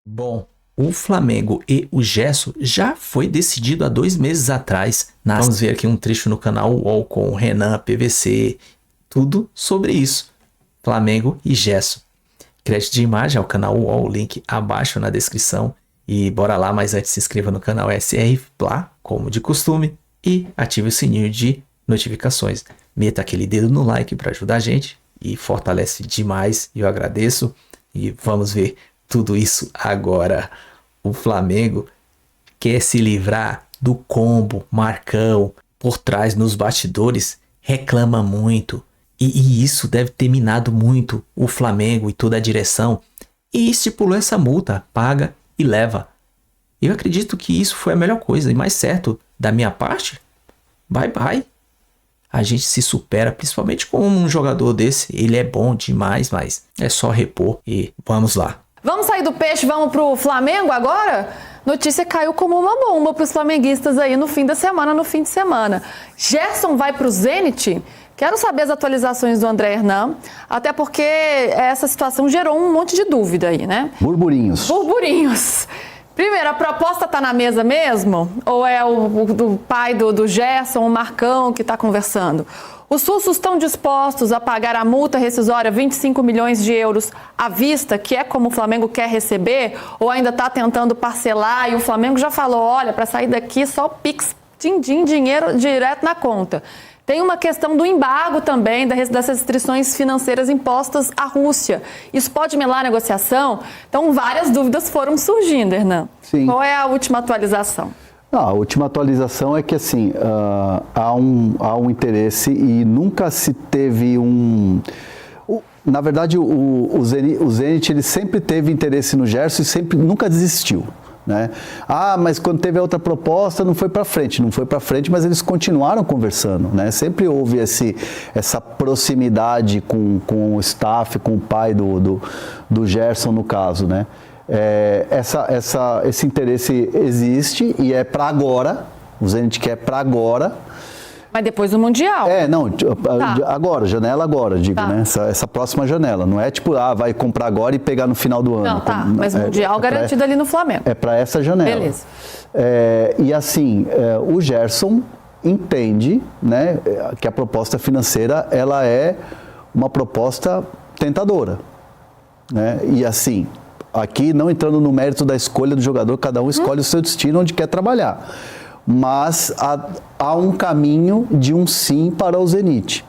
Bom, o Flamengo e o Gerson já foi decidido há 2 meses atrás. Vamos ver aqui um trecho no canal UOL com o Renan, PVC, tudo sobre isso. Flamengo e Gerson. Crédito de imagem ao canal UOL, link abaixo na descrição. E bora lá, mas antes se inscreva no canal SR Plá, como de costume, e ative o sininho de notificações. Meta aquele dedo no like para ajudar a gente e fortalece demais, eu agradeço. E vamos ver tudo isso agora. O Flamengo quer se livrar do combo Marcão por trás nos bastidores, reclama muito. E isso deve ter minado muito o Flamengo e toda a direção. E estipulou essa multa, paga e leva. Eu acredito que isso foi a melhor coisa e mais certo da minha parte. Bye bye. A gente se supera, principalmente com um jogador desse. Ele é bom demais, mas é só repor e vamos lá. Vamos sair do peixe, vamos pro Flamengo agora? Notícia caiu como uma bomba para os flamenguistas aí no fim de semana. Gerson vai pro Zenit? Quero saber as atualizações do André Hernan, até porque essa situação gerou um monte de dúvida aí, né? Burburinhos. Primeiro, a proposta tá na mesa mesmo? Ou é o pai do Gerson, o Marcão, que está conversando? Os Sussos estão dispostos a pagar a multa rescisória 25 milhões de euros à vista, que é como o Flamengo quer receber? Ou ainda está tentando parcelar e o Flamengo já falou, olha, para sair daqui só Pix, din-din, dinheiro direto na conta. Tem uma questão do embargo também, das restrições financeiras impostas à Rússia. Isso pode melar a negociação? Então, várias dúvidas foram surgindo, Hernan. Sim. Qual é a última atualização? A última atualização é que, assim, há um interesse e nunca se teve na verdade, o Zenit ele sempre teve interesse no Gerson e nunca desistiu. Né? Mas quando teve a outra proposta não foi para frente, mas eles continuaram conversando, né? Sempre houve essa proximidade com o staff, com o pai do Gerson no caso, né? Esse interesse existe e é para agora, o Zenit quer para agora. Mas depois do Mundial. Agora, janela agora, digo, né? Essa próxima janela. Não é tipo, vai comprar agora e pegar no final do ano. Não, mas Mundial garantido ali no Flamengo. É para essa janela. Beleza. E assim, o Gerson entende, né, que a proposta financeira, ela é uma proposta tentadora. Né? E assim, aqui não entrando no mérito da escolha do jogador, cada um escolhe o seu destino onde quer trabalhar. Mas há um caminho de um sim para o Zenit,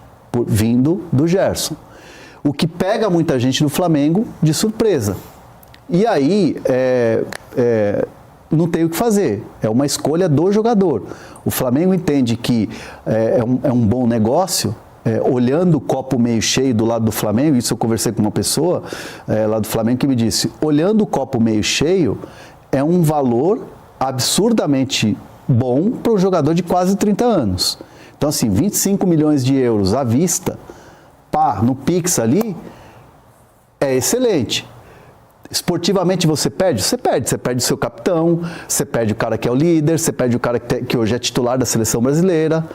vindo do Gerson. O que pega muita gente do Flamengo de surpresa. E aí, não tem o que fazer, é uma escolha do jogador. O Flamengo entende que é um bom negócio, olhando o copo meio cheio do lado do Flamengo, isso eu conversei com uma pessoa lá do Flamengo que me disse, olhando o copo meio cheio, é um valor absurdamente bom para um jogador de quase 30 anos. Então, assim, 25 milhões de euros à vista, no Pix ali, é excelente. Esportivamente você perde? Você perde o seu capitão, você perde o cara que é o líder, você perde o cara que hoje é titular da seleção brasileira.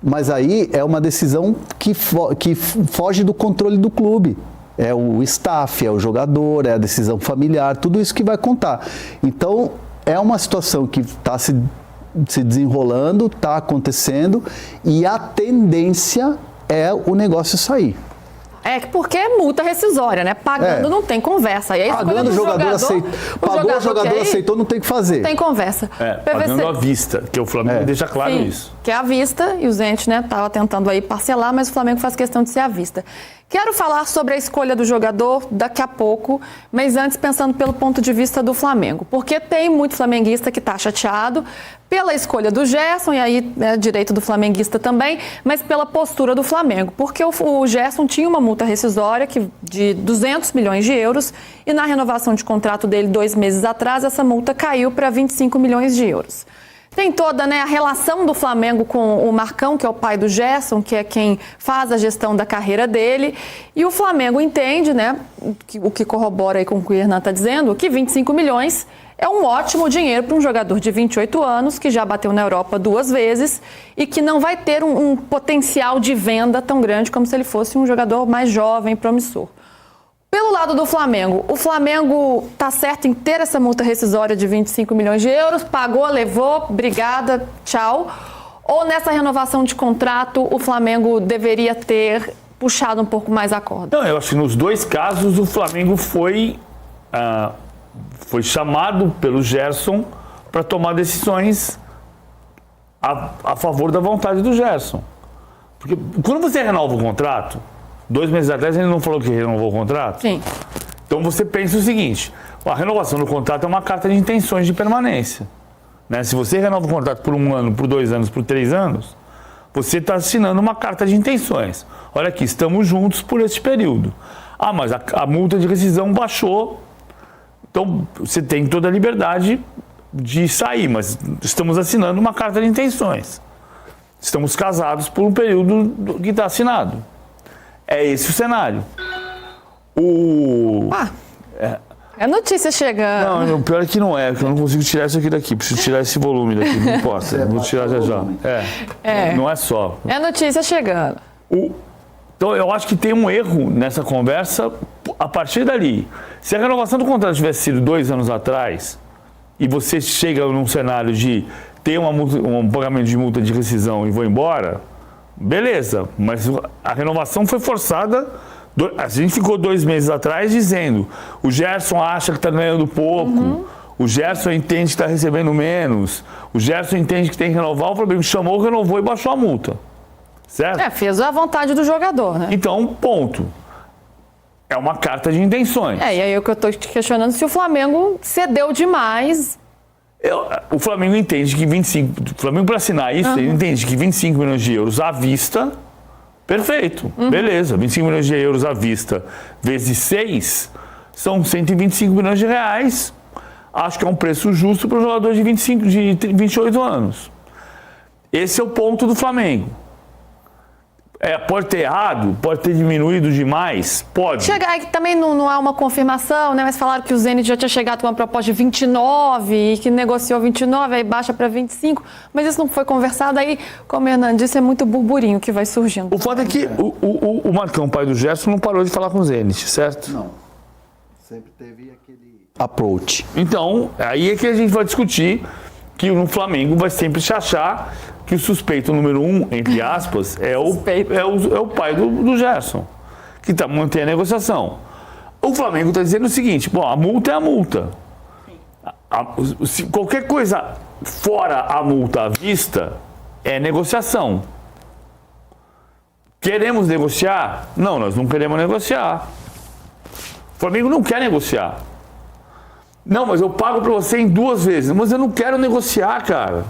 Mas aí é uma decisão que foge do controle do clube. É o staff, é o jogador, é a decisão familiar, tudo isso que vai contar. Então, é uma situação que está se desenrolando, está acontecendo e a tendência é o negócio sair. Porque é multa rescisória, né? Pagando não tem conversa. E aí, pagando o jogador aceitou. Pagou, o jogador aceitou, não tem o que fazer. Não tem conversa. Pagando à vista, que o Flamengo deixa claro isso. Que é à vista, e o Zenit, né, estava tentando aí parcelar, mas o Flamengo faz questão de ser à vista. Quero falar sobre a escolha do jogador daqui a pouco, mas antes pensando pelo ponto de vista do Flamengo. Porque tem muito flamenguista que está chateado pela escolha do Gerson, e aí direito do flamenguista também, mas pela postura do Flamengo. Porque o Gerson tinha uma multa rescisória de 200 milhões de euros e na renovação de contrato dele 2 meses atrás, essa multa caiu para 25 milhões de euros. Tem toda a relação do Flamengo com o Marcão, que é o pai do Gerson, que é quem faz a gestão da carreira dele. E o Flamengo entende, o que corrobora aí com o que o Hernan está dizendo, que 25 milhões é um ótimo dinheiro para um jogador de 28 anos, que já bateu na Europa 2 vezes e que não vai ter um potencial de venda tão grande como se ele fosse um jogador mais jovem, promissor. Pelo lado do Flamengo, o Flamengo tá certo em ter essa multa rescisória de 25 milhões de euros, pagou, levou, obrigada, tchau. Ou nessa renovação de contrato, o Flamengo deveria ter puxado um pouco mais a corda? Não, eu acho que nos dois casos o Flamengo foi chamado pelo Gerson para tomar decisões a favor da vontade do Gerson. Porque quando você renova o contrato, 2 meses atrás ele não falou que renovou o contrato? Sim. Então você pensa o seguinte, a renovação do contrato é uma carta de intenções de permanência. Né? Se você renova o contrato por 1 ano, por 2 anos, por 3 anos, você está assinando uma carta de intenções. Olha aqui, estamos juntos por esse período. Ah, mas a multa de rescisão baixou, então você tem toda a liberdade de sair, mas estamos assinando uma carta de intenções. Estamos casados por um período que está assinado. É esse o cenário. É notícia chegando. Não, o pior é que não é, porque eu não consigo tirar isso aqui daqui. Preciso tirar esse volume daqui, não importa. Vou tirar já. Não é só. É notícia chegando. Então, eu acho que tem um erro nessa conversa a partir dali. Se a renovação do contrato tivesse sido 2 anos atrás, e você chega num cenário de ter um pagamento de multa de rescisão e vou embora, beleza, mas a renovação foi forçada. A gente ficou 2 meses atrás dizendo, o Gerson acha que está ganhando pouco, o Gerson entende que está recebendo menos, o Gerson entende que tem que renovar, o Flamengo chamou, renovou e baixou a multa. Certo? Fez a vontade do jogador, né? Então, ponto. É uma carta de intenções. E aí eu estou te questionando se o Flamengo cedeu demais. O Flamengo entende que 25... O Flamengo, para assinar isso, ele entende que 25 milhões de euros à vista... Perfeito, beleza. 25 milhões de euros à vista vezes 6 são 125 milhões de reais. Acho que é um preço justo para um jogador de 28 anos. Esse é o ponto do Flamengo. Pode ter errado, pode ter diminuído demais, pode. Chegar que também não há uma confirmação, né? Mas falaram que o Zenit já tinha chegado com uma proposta de 29 e que negociou 29, aí baixa para 25. Mas isso não foi conversado, aí, como o Hernando disse, é muito burburinho que vai surgindo. O fato é que o Marcão, pai do Gerson, não parou de falar com o Zenit, certo? Não. Sempre teve aquele approach. Então, aí é que a gente vai discutir que no Flamengo vai sempre se achar que o suspeito número 1, entre aspas, é o pai do Gerson, que está mantendo a negociação. O Flamengo está dizendo o seguinte, a multa é a multa. Qualquer coisa fora a multa à vista é negociação. Queremos negociar? Não, nós não queremos negociar. O Flamengo não quer negociar. Não, mas eu pago para você em 2 vezes. Mas eu não quero negociar, cara.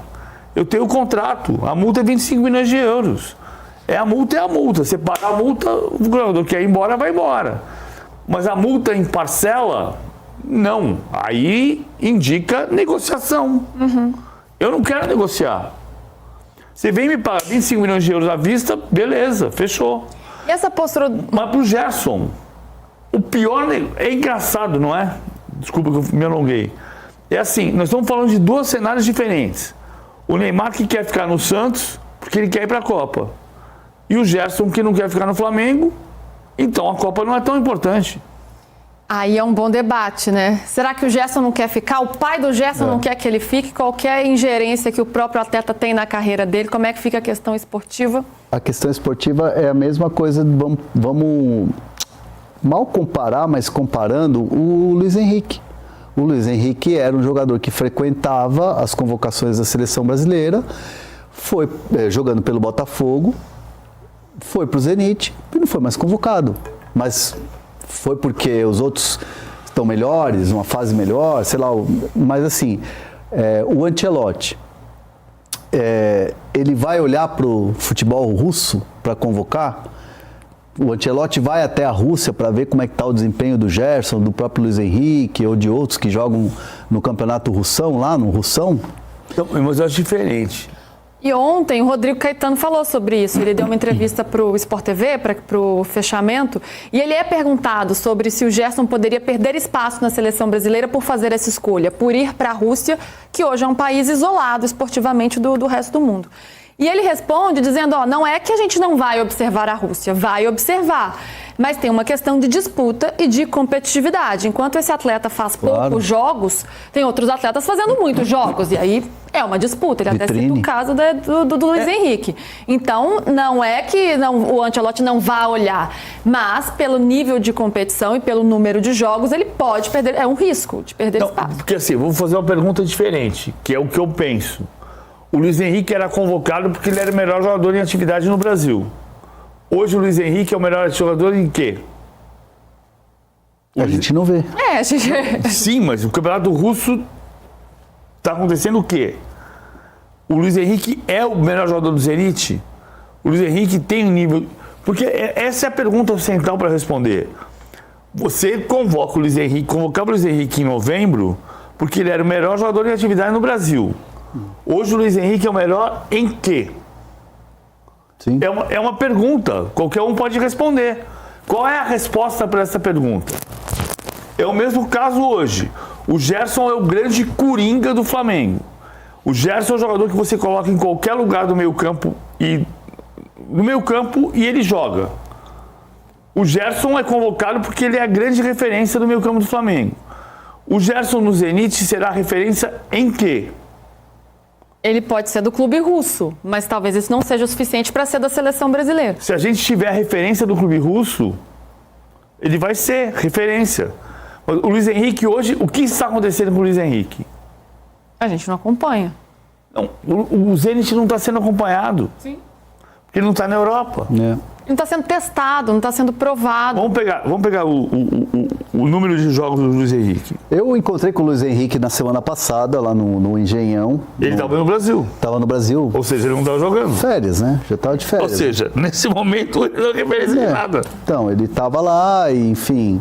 Eu tenho o contrato, a multa é 25 milhões de euros. A multa é a multa. Você paga a multa, o jogador quer ir embora, vai embora. Mas a multa em parcela, não. Aí indica negociação. Eu não quero negociar. Você vem me pagar 25 milhões de euros à vista, beleza, fechou. E essa postura... Mas pro Gerson, o pior... É engraçado, não é? Desculpa que eu me alonguei. É assim, nós estamos falando de 2 cenários diferentes. O Neymar que quer ficar no Santos porque ele quer ir para a Copa. E o Gerson que não quer ficar no Flamengo, então a Copa não é tão importante. Aí é um bom debate, né? Será que o Gerson não quer ficar? O pai do Gerson não quer que ele fique? Qualquer ingerência que o próprio atleta tem na carreira dele, como é que fica a questão esportiva? A questão esportiva é a mesma coisa, vamos mal comparar, mas comparando o Luiz Henrique. O Luiz Henrique era um jogador que frequentava as convocações da seleção brasileira, foi jogando pelo Botafogo, foi para o Zenit e não foi mais convocado. Mas foi porque os outros estão melhores, uma fase melhor, sei lá. Mas assim, o Ancelotti, ele vai olhar para o futebol russo para convocar? O Ancelotti vai até a Rússia para ver como é que está o desempenho do Gerson, do próprio Luiz Henrique ou de outros que jogam no campeonato russão, lá no russão? Então, mas eu acho diferente. E ontem o Rodrigo Caetano falou sobre isso. Ele deu uma entrevista para o Sport TV, para o fechamento, e ele é perguntado sobre se o Gerson poderia perder espaço na seleção brasileira por fazer essa escolha, por ir para a Rússia, que hoje é um país isolado esportivamente do resto do mundo. E ele responde dizendo, não é que a gente não vai observar a Rússia, vai observar. Mas tem uma questão de disputa e de competitividade. Enquanto esse atleta faz poucos jogos, tem outros atletas fazendo muitos jogos. E aí é uma disputa. Ele até cita o caso do Luiz Henrique. Então, não é que o Ancelotti não vá olhar, mas pelo nível de competição e pelo número de jogos, ele pode perder. É um risco de perder espaço. Porque assim, vou fazer uma pergunta diferente, que é o que eu penso. O Luiz Henrique era convocado porque ele era o melhor jogador em atividade no Brasil. Hoje o Luiz Henrique é o melhor jogador em quê? A gente não vê. A gente... Sim, mas o campeonato russo está acontecendo o quê? O Luiz Henrique é o melhor jogador do Zenit? O Luiz Henrique tem um nível... Porque essa é a pergunta central para responder. Você convoca o Luiz Henrique, convocava o Luiz Henrique em novembro porque ele era o melhor jogador em atividade no Brasil. Hoje o Luiz Henrique é o melhor em quê? Sim. É uma pergunta, qualquer um pode responder. Qual é a resposta para essa pergunta? É o mesmo caso hoje. O Gerson é o grande coringa do Flamengo. O Gerson é o jogador que você coloca em qualquer lugar do meio-campo e ele joga. O Gerson é convocado porque ele é a grande referência do meio-campo do Flamengo. O Gerson no Zenit será referência em quê? Ele pode ser do clube russo, mas talvez isso não seja o suficiente para ser da seleção brasileira. Se a gente tiver a referência do clube russo, ele vai ser referência. O Luiz Henrique hoje, o que está acontecendo com o Luiz Henrique? A gente não acompanha. Não, o Zenit não está sendo acompanhado. Sim. Porque ele não está na Europa. Não está sendo testado, não está sendo provado. Vamos pegar o número de jogos do Luiz Henrique. Eu encontrei com o Luiz Henrique na semana passada, lá no Engenhão. Ele estava no Brasil. Estava no Brasil. Ou seja, ele não estava jogando. Férias, né? Já estava de férias. Ou seja, nesse momento ele não referencia nada. Então, ele estava lá e, enfim...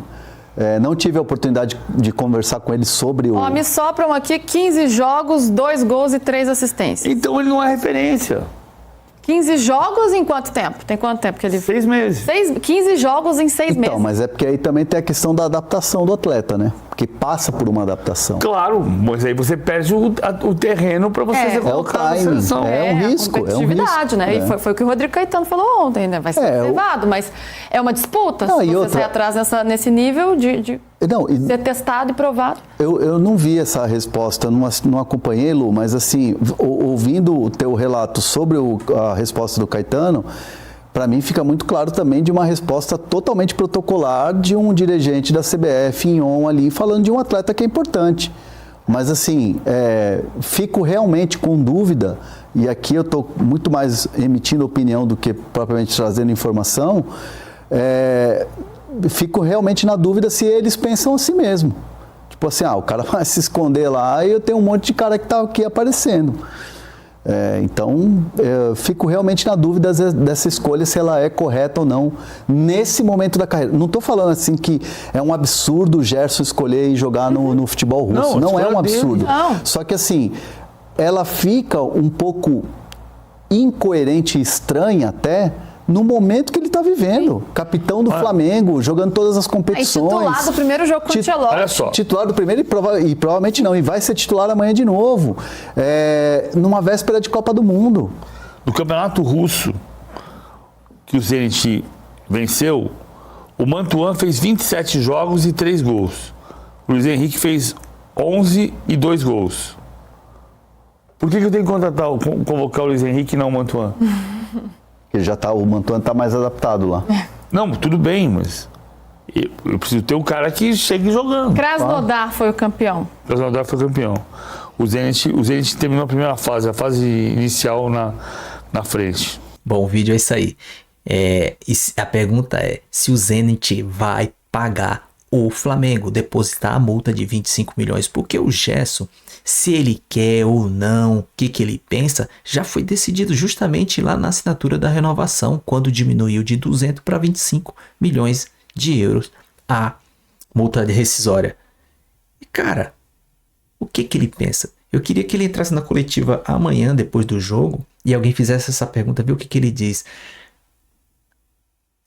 não tive a oportunidade de conversar com ele sobre o... Me sopram aqui 15 jogos, 2 gols e 3 assistências. Então ele não é referência. 15 jogos em quanto tempo? Tem quanto tempo que ele... 6 meses. 15 jogos em 6 meses. Então, mas é porque aí também tem a questão da adaptação do atleta, né? Porque passa por uma adaptação. Claro, mas aí você perde o terreno para você ser colocado na seleção. É um risco. Competitividade, né? E foi o que o Rodrigo Caetano falou ontem, né? Vai ser observado, mas é uma disputa. Não, se você outra... sai atrás nesse nível de ser testado e provado. Eu não vi essa resposta, não acompanhei, Lu, mas assim, ouvindo o teu relato sobre a resposta do Caetano, para mim fica muito claro também de uma resposta totalmente protocolar de um dirigente da CBF em on ali, falando de um atleta que é importante. Mas assim, fico realmente com dúvida, e aqui eu estou muito mais emitindo opinião do que propriamente trazendo informação, fico realmente na dúvida se eles pensam assim mesmo. Tipo assim, o cara vai se esconder lá e eu tenho um monte de cara que está aqui aparecendo. Então, fico realmente na dúvida dessa escolha, se ela é correta ou não, nesse momento da carreira. Não estou falando assim que é um absurdo o Gerson escolher e jogar no futebol russo. Não é um absurdo. Só que assim, ela fica um pouco incoerente e estranha até no momento que ele está vivendo. Capitão do Flamengo, jogando todas as competições. Titular do primeiro jogo com o Ancelotti. Olha só. Titular do primeiro e provavelmente não. E vai ser titular amanhã de novo. Numa véspera de Copa do Mundo. No campeonato russo, que o Zenit venceu, o Mantuan fez 27 jogos e 3 gols. O Luiz Henrique fez 11 e 2 gols. Por que eu tenho que convocar o Luiz Henrique e não o Mantuan? O Mantuan está mais adaptado lá. Não, tudo bem, mas eu preciso ter um cara que chegue jogando. Krasnodar foi o campeão. Krasnodar foi campeão. O Zenit terminou a primeira fase, a fase inicial na frente. Bom, o vídeo é isso aí. A pergunta é se o Zenit vai pagar o Flamengo, depositar a multa de 25 milhões, porque o Gerson, se ele quer ou não, o que ele pensa, já foi decidido justamente lá na assinatura da renovação, quando diminuiu de 200 para 25 milhões de euros a multa rescisória. E cara, o que ele pensa? Eu queria que ele entrasse na coletiva amanhã, depois do jogo, e alguém fizesse essa pergunta, ver o que ele diz.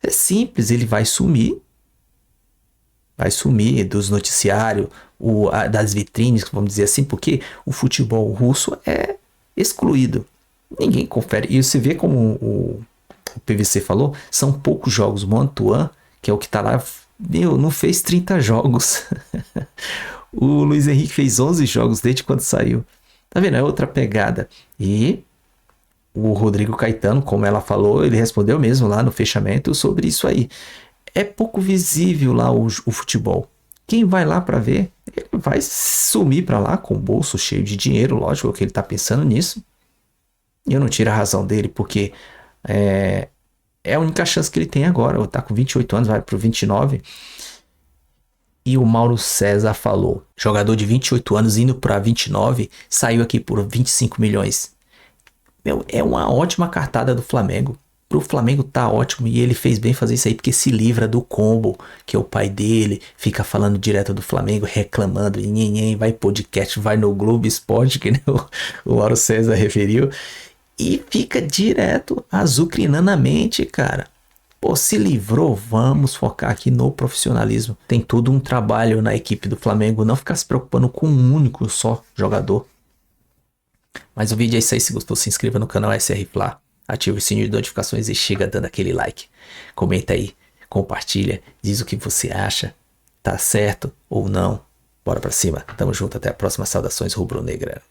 É simples, ele vai sumir dos noticiários, das vitrines, vamos dizer assim, porque o futebol russo é excluído. Ninguém confere. E você vê como o PVC falou, são poucos jogos. O Mantuan, que é o que tá lá, meu, não fez 30 jogos. O Luiz Henrique fez 11 jogos desde quando saiu. Tá vendo? É outra pegada. E o Rodrigo Caetano, como ela falou, ele respondeu mesmo lá no fechamento sobre isso aí. É pouco visível lá o futebol. Quem vai lá para ver, ele vai sumir para lá com o bolso cheio de dinheiro, lógico que ele tá pensando nisso. E eu não tiro a razão dele, porque é a única chance que ele tem agora. Ele tá com 28 anos, vai pro 29. E o Mauro César falou, jogador de 28 anos indo para 29, saiu aqui por 25 milhões. Meu, é uma ótima cartada do Flamengo. Pro Flamengo tá ótimo e ele fez bem fazer isso aí, porque se livra do combo, que é o pai dele, fica falando direto do Flamengo, reclamando, vai podcast, vai no Globo Esporte, que nem o Mauro César referiu, e fica direto azucrinanamente, cara. Pô, se livrou, vamos focar aqui no profissionalismo. Tem todo um trabalho na equipe do Flamengo, não ficar se preocupando com um único só jogador. Mas o vídeo é isso aí, se gostou, se inscreva no canal SR Fla, ative o sininho de notificações e chega dando aquele like. Comenta aí, compartilha, diz o que você acha, tá certo ou não. Bora pra cima, tamo junto, até a próxima, saudações rubro-negra.